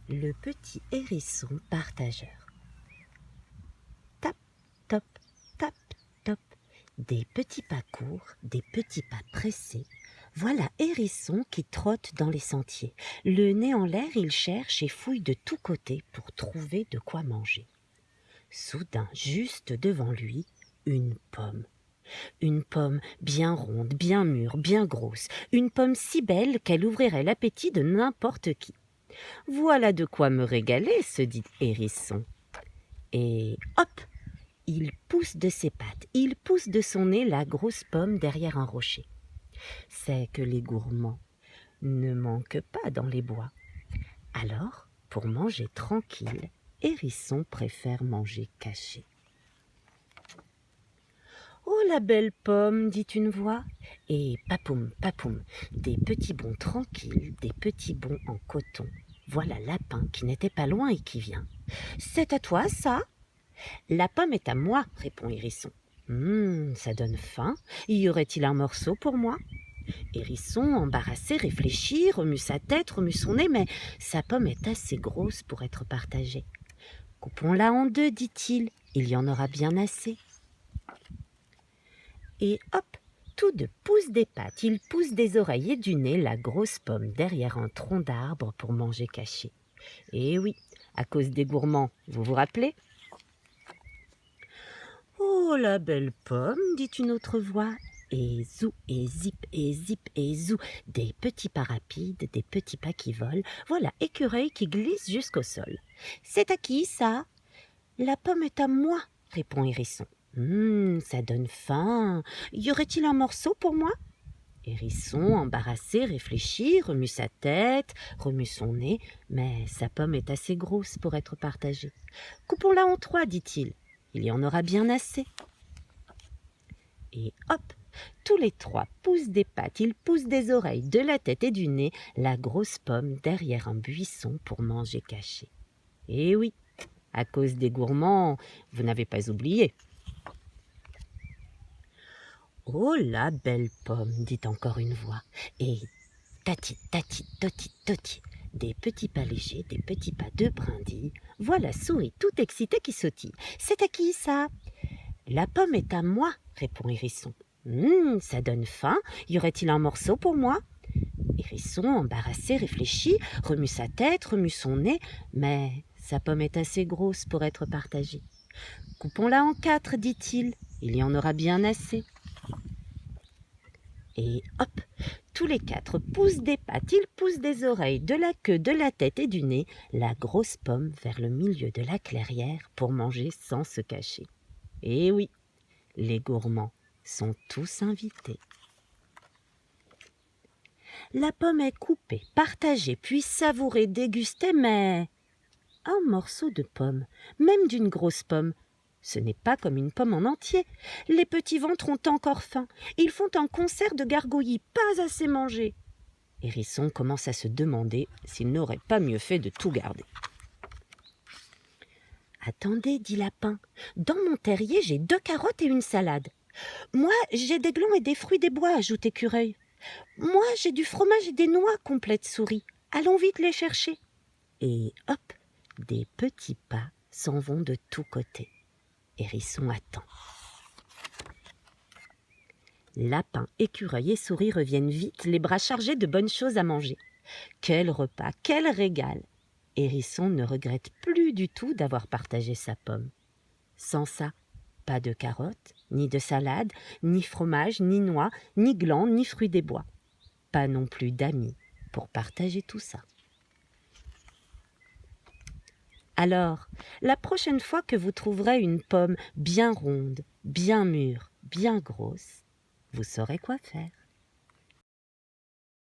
Le petit hérisson partageur. Tap, top, tap, top. Des petits pas courts, des petits pas pressés. Voilà Hérisson qui trotte dans les sentiers. Le nez en l'air, il cherche et fouille de tous côtés pour trouver de quoi manger. Soudain, juste devant lui, une pomme. Une pomme bien ronde, bien mûre, bien grosse. Une pomme si belle qu'elle ouvrirait l'appétit de n'importe qui. Voilà de quoi me régaler, se dit Hérisson. Et hop, il pousse de ses pattes, il pousse de son nez la grosse pomme derrière un rocher. C'est que les gourmands ne manquent pas dans les bois. Alors, pour manger tranquille, Hérisson préfère manger caché. Oh la belle pomme, dit une voix, et papoum, papoum, des petits bonds tranquilles, des petits bonds en coton. Voilà Lapin qui n'était pas loin et qui vient. C'est à toi, ça ? La pomme est à moi, répond Hérisson. Ça donne faim. Y aurait-il un morceau pour moi ? Hérisson, embarrassé, réfléchit, remue sa tête, remue son nez, mais sa pomme est assez grosse pour être partagée. Coupons-la en deux, dit-il, il y en aura bien assez. Et hop, tous deux poussent des pattes, ils poussent des oreilles et du nez la grosse pomme derrière un tronc d'arbre pour manger caché. Et oui, à cause des gourmands, vous vous rappelez ? Oh, la belle pomme, dit une autre voix. Et zou, et zip, et zip, et zou, des petits pas rapides, des petits pas qui volent. Voilà Écureuil qui glisse jusqu'au sol. C'est à qui, ça ? La pomme est à moi, répond Hérisson. Ça donne faim. Y aurait-il un morceau pour moi ? Hérisson, embarrassé, réfléchit, remue sa tête, remue son nez, mais sa pomme est assez grosse pour être partagée. Coupons-la en trois, dit-il. Il y en aura bien assez. Et hop, tous les trois poussent des pattes, ils poussent des oreilles, de la tête et du nez, la grosse pomme derrière un buisson pour manger caché. Et oui, à cause des gourmands, vous n'avez pas oublié. Oh la belle pomme, dit encore une voix, et tati, tati, toti, toti, des petits pas légers, des petits pas de brindilles, voilà Souris tout excitée qui sautille. C'est à qui ça ? La pomme est à moi, répond Hérisson. Ça donne faim, y aurait-il un morceau pour moi ? Hérisson, embarrassé, réfléchit, remue sa tête, remue son nez, mais sa pomme est assez grosse pour être partagée. Coupons-la en quatre, dit-il, il y en aura bien assez. Et hop, tous les quatre poussent des pattes, ils poussent des oreilles, de la queue, de la tête et du nez, la grosse pomme vers le milieu de la clairière pour manger sans se cacher. Et oui, les gourmands sont tous invités. La pomme est coupée, partagée, puis savourée, dégustée, mais un morceau de pomme, même d'une grosse pomme, ce n'est pas comme une pomme en entier. Les petits ventres ont encore faim. Ils font un concert de gargouillis, pas assez mangé. Hérisson commence à se demander s'il n'aurait pas mieux fait de tout garder. Attendez, dit Lapin, dans mon terrier, j'ai 2 carottes et une salade. Moi, j'ai des glands et des fruits des bois, ajoute Écureuil. Moi, j'ai du fromage et des noix, complète Souris. Allons vite les chercher. Et hop, des petits pas s'en vont de tous côtés. Hérisson attend. Lapin, Écureuil et Souris reviennent vite, les bras chargés de bonnes choses à manger. Quel repas, quel régal! Hérisson ne regrette plus du tout d'avoir partagé sa pomme. Sans ça, pas de carottes, ni de salade, ni fromage, ni noix, ni glands, ni fruits des bois. Pas non plus d'amis pour partager tout ça. Alors, la prochaine fois que vous trouverez une pomme bien ronde, bien mûre, bien grosse, vous saurez quoi faire.